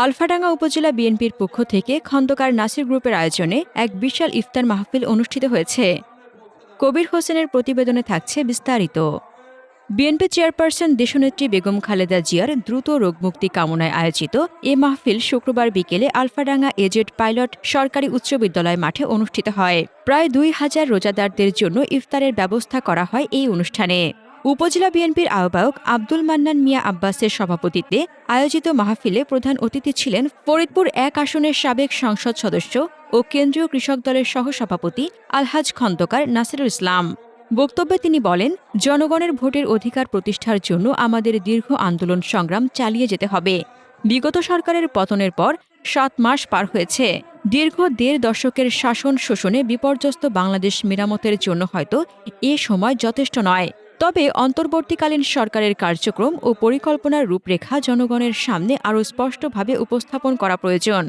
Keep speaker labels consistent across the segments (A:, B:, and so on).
A: আলফাডাঙ্গা উপজেলা বিএনপির পক্ষ থেকে খন্দকার নাসির গ্রুপের আয়োজনে এক বিশাল ইফতার মাহফিল অনুষ্ঠিত হয়েছে। কবির হোসেনের প্রতিবেদনে থাকছে বিস্তারিত। বিএনপি চেয়ারপারসন দেশনেত্রী বেগম খালেদা জিয়ার দ্রুত রোগমুক্তি কামনায় আয়োজিত এ মাহফিল শুক্রবার বিকেলে আলফাডাঙ্গা এজেড পাইলট সরকারি উচ্চ বিদ্যালয় মাঠে অনুষ্ঠিত হয়। প্রায় ২,০০০ রোজাদারদের জন্য ইফতারের ব্যবস্থা করা হয় এই অনুষ্ঠানে। উপজেলা বিএনপির আহ্বায়ক আব্দুল মান্নান মিয়া আব্বাসের সভাপতিত্বে আয়োজিত মাহফিলে প্রধান অতিথি ছিলেন ফরিদপুর ১ আসনের সাবেক সংসদ সদস্য ও কেন্দ্রীয় কৃষক দলের সহসভাপতি আলহাজ খন্দকার নাসিরুল ইসলাম। বক্তব্যে তিনি বলেন, জনগণের ভোটের অধিকার প্রতিষ্ঠার জন্য আমাদের দীর্ঘ আন্দোলন সংগ্রাম চালিয়ে যেতে হবে। বিগত সরকারের পতনের পর ৭ মাস পার হয়েছে। দীর্ঘ ১.৫ দশকের শাসন শোষণে বিপর্যস্ত বাংলাদেশ মেরামতের জন্য হয়তো এ সময় যথেষ্ট নয়। তবে অন্তর্বর্তীকালীন সরকারের কার্যক্রম ও পরিকল্পনার রূপরেখা জনগণের সামনে আরও স্পষ্টভাবে উপস্থাপন করা প্রয়োজন।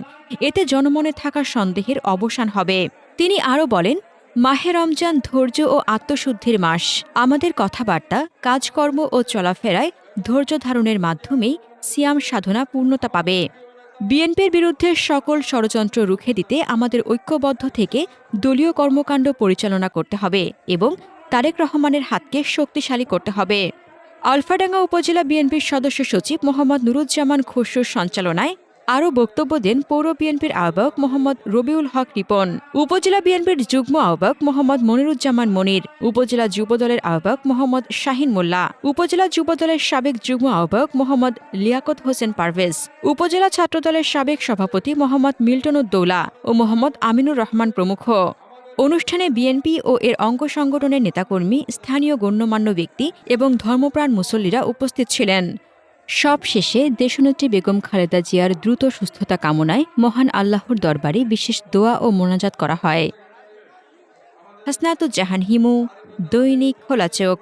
A: এতে জনমনে থাকা সন্দেহের অবসান হবে। তিনি আরও বলেন, মাহে রমজান ধৈর্য ও আত্মশুদ্ধির মাস। আমাদের কথাবার্তা, কাজকর্ম ও চলাফেরায় ধৈর্য ধারণের মাধ্যমেই সিয়াম সাধনা পূর্ণতা পাবে। বিএনপির বিরুদ্ধে সকল ষড়যন্ত্র রুখে দিতে আমাদের ঐক্যবদ্ধ থেকে দলীয় কর্মকাণ্ড পরিচালনা করতে হবে এবং তারেক রহমানের হাতকে শক্তিশালী করতে হবে। আলফাডাঙ্গা উপজেলা বিএনপির সদস্য সচিব মোহাম্মদ নুরুজ্জামান খসরুর সঞ্চালনায় আরও বক্তব্য দেন পৌর বিএনপির আহ্বায়ক মোহাম্মদ রবিউল হক রিপন, উপজেলা বিএনপির যুগ্ম আহ্বায়ক মোহাম্মদ মনিরুজ্জামান মনির, উপজেলা যুবদলের আহ্বায়ক মোহাম্মদ শাহিন মোল্লা, উপজেলা যুবদলের সাবেক যুগ্ম আহ্বায়ক মোহাম্মদ লিয়াকত হোসেন পারভেজ, উপজেলা ছাত্রদলের সাবেক সভাপতি মোহাম্মদ মিল্টন উদ্দৌলা ও মোহাম্মদ আমিনুর রহমান প্রমুখ। অনুষ্ঠানে বিএনপি ও এর অঙ্গ সংগঠনের নেতাকর্মী, স্থানীয় গণ্যমান্য ব্যক্তি এবং ধর্মপ্রাণ মুসল্লিরা উপস্থিত ছিলেন। সব শেষে দেশনেত্রী বেগম খালেদা জিয়ার দ্রুত সুস্থতা কামনায় মহান আল্লাহর দরবারে বিশেষ দোয়া ও মোনাজাত করা হয়। হাসনাতুজ্জাহান হিমু, দৈনিক খোলা চোখ।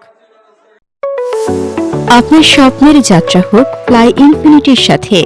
B: আপনার স্বপ্নের যাত্রা হোক ফ্লাই ইনফিনিটির সাথে।